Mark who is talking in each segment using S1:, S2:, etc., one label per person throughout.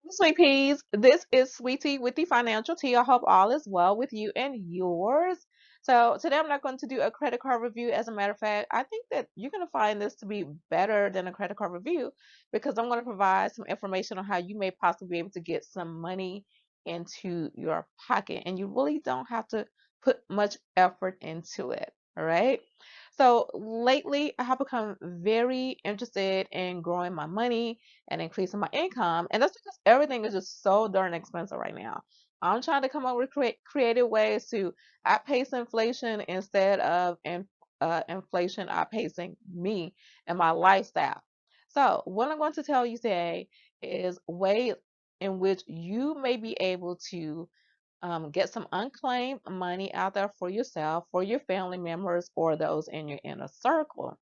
S1: Sweet peas, this is Sweetie with the Financial Tea. I hope all is well with you and yours. So today I'm not going to do a credit card review. As a matter of fact, I think that you're going to find this to be better than a credit card review because I'm going to provide some information on how you may possibly be able to get some money into your pocket, and you really don't have to put much effort into it. All right. So lately, I have become very interested in growing my money and increasing my income. And that's because everything is just so darn expensive right now. I'm trying to come up with creative ways to outpace inflation instead of inflation outpacing me and my lifestyle. So, what I'm going to tell you today is ways in which you may be able to get some unclaimed money out there for yourself, for your family members, or those in your inner circle.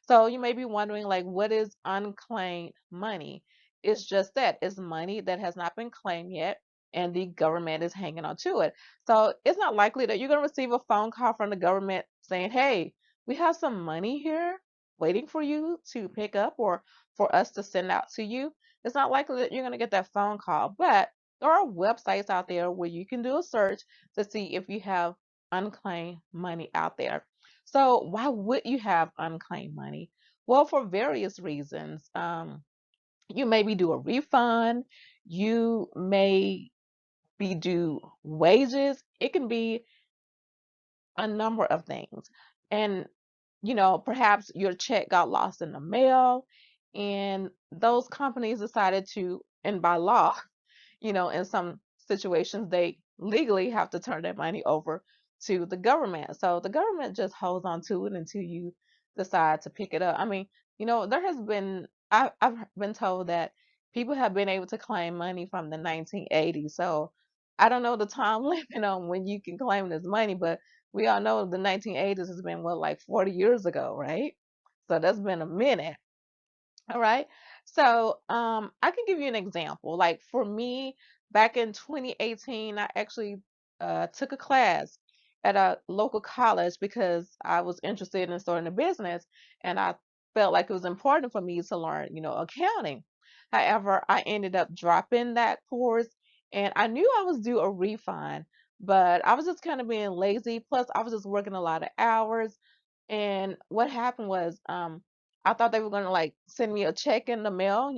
S1: So you may be wondering, like, what is unclaimed money? It's just that it's money that has not been claimed yet, and the government is hanging on to it. So it's not likely that you're going to receive a phone call from the government saying, hey, we have some money here waiting for you to pick up or for us to send out to you. It's not likely that you're going to get that phone call, but there are websites out there where you can do a search to see if you have unclaimed money out there. So why would you have unclaimed money? Well, for various reasons. You maybe do a refund. You may be due wages. It can be a number of things. And, perhaps your check got lost in the mail and those companies decided to, and by law, in some situations, they legally have to turn that money over to the government. So the government just holds on to it until you decide to pick it up. I mean, there has been, I've been told that people have been able to claim money from the 1980s. So I don't know the time limit on when you can claim this money, but we all know the 1980s has been what, like 40 years ago, right? So that's been a minute. All right. So, I can give you an example. Like for me, back in 2018, I actually took a class at a local college because I was interested in starting a business, and I felt like it was important for me to learn, accounting. However, I ended up dropping that course, and I knew I was due a refund, but I was just kind of being lazy. Plus, I was just working a lot of hours. And what happened was, I thought they were gonna like send me a check in the mail,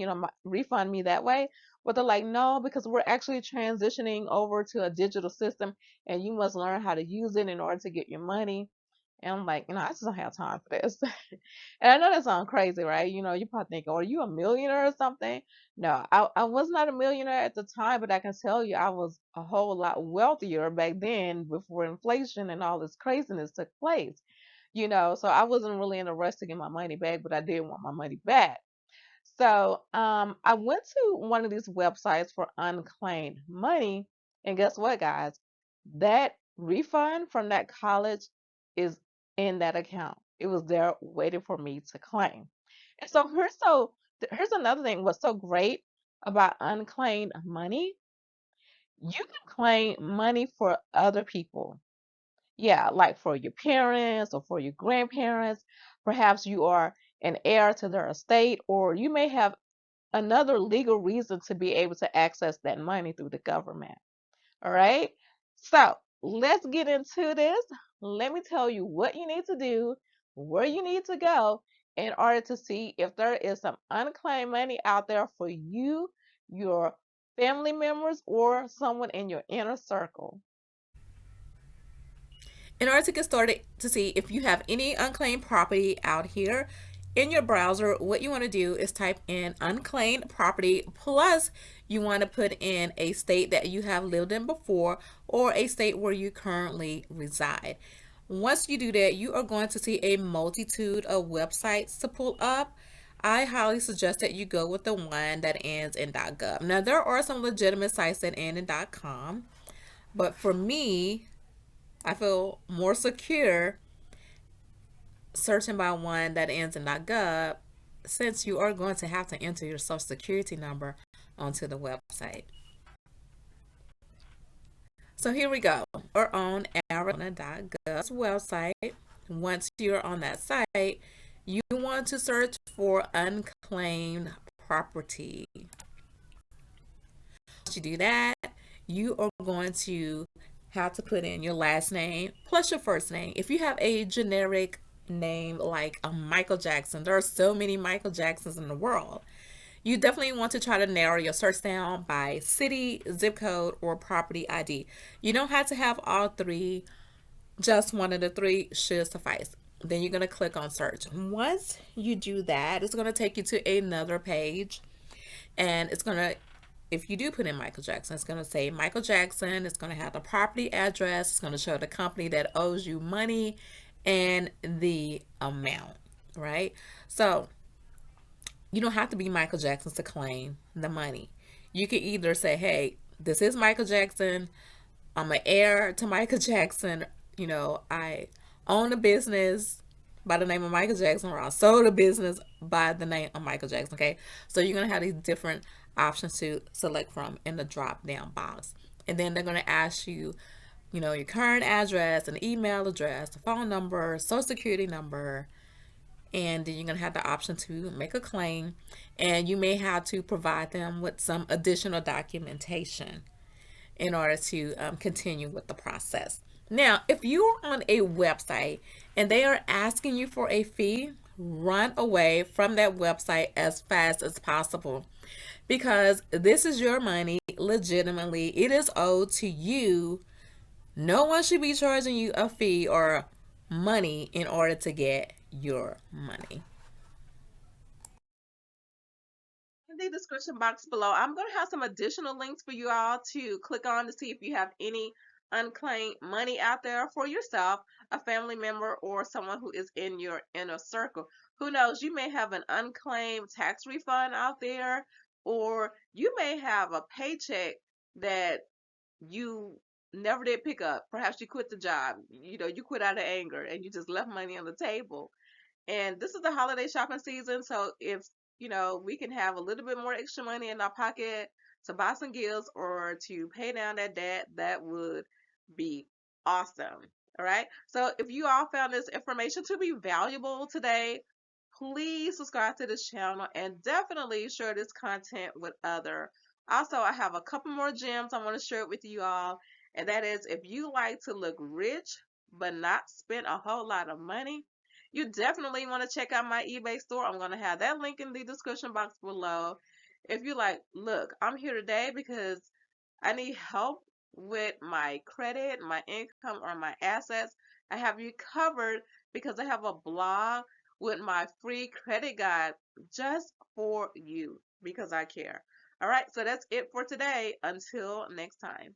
S1: refund me that way. But they're like, no, because we're actually transitioning over to a digital system, and you must learn how to use it in order to get your money. And I'm like, I just don't have time for this. And I know that sounds crazy, right? You probably think, oh, are you a millionaire or something? No, I was not a millionaire at the time, but I can tell you I was a whole lot wealthier back then before inflation and all this craziness took place. So I wasn't really in a rush to get my money back, but I did want my money back. So I went to one of these websites for unclaimed money, and guess what, guys? That refund from that college is in that account. It was there waiting for me to claim. And here's another thing. What's so great about unclaimed money? You can claim money for other people. Yeah, like for your parents or for your grandparents. Perhaps you are an heir to their estate, or you may have another legal reason to be able to access that money through the government. All right. So let's get into this. Let me tell you what you need to do, where you need to go in order to see if there is some unclaimed money out there for you, your family members, or someone in your inner circle.
S2: In order to get started to see if you have any unclaimed property out here in your browser, what you want to do is type in unclaimed property plus you want to put in a state that you have lived in before or a state where you currently reside. Once you do that, you are going to see a multitude of websites to pull up. I highly suggest that you go with the one that ends in .gov. Now, there are some legitimate sites that end in .com, but for me, I feel more secure searching by one that ends in .gov since you are going to have to enter your social security number onto the website. So here we go. We're on arizona.gov's website. Once you're on that site, you want to search for unclaimed property. you do that, you are going to have to put in your last name plus your first name. If you have a generic name like a Michael Jackson, there are so many Michael Jacksons in the world. You definitely want to try to narrow your search down by city, zip code, or property ID. You don't have to have all three, just one of the three should suffice. Then you're going to click on search. Once you do that, it's going to take you to another page, and it's going to, if you do put in Michael Jackson, it's going to say Michael Jackson. It's going to have the property address. It's going to show the company that owes you money and the amount, right? So you don't have to be Michael Jackson to claim the money. You can either say, hey, this is Michael Jackson. I'm an heir to Michael Jackson. I own a business by the name of Michael Jackson, or I sold a business by the name of Michael Jackson. Okay. So you're going to have these different options to select from in the drop down box. And then they're going to ask you, your current address, an email address, a phone number, social security number, and then you're going to have the option to make a claim, and you may have to provide them with some additional documentation in order to continue with the process. Now, if you're on a website and they are asking you for a fee, run away from that website as fast as possible, because this is your money. Legitimately, it is owed to you. No one should be charging you a fee or money in order to get your money.
S1: In the description box below, I'm going to have some additional links for you all to click on to see if you have any unclaimed money out there for yourself, a family member, or someone who is in your inner circle. Who knows, you may have an unclaimed tax refund out there, or you may have a paycheck that you never did pick up. Perhaps you quit the job, you quit out of anger and you just left money on the table. And this is the holiday shopping season, so if we can have a little bit more extra money in our pocket to buy some gifts or to pay down that debt, that would be awesome. All right. So if you all found this information to be valuable today, please subscribe to this channel and definitely share this content with others. Also, I have a couple more gems I want to share with you all, and that is, if you like to look rich but not spend a whole lot of money, you definitely want to check out my eBay store. I'm going to have that link in the description box below. If you like, look, I'm here today because I need help with my credit, my income, or my assets, I have you covered because I have a blog with my free credit guide just for you because I care. All right, so that's it for today. Until next time.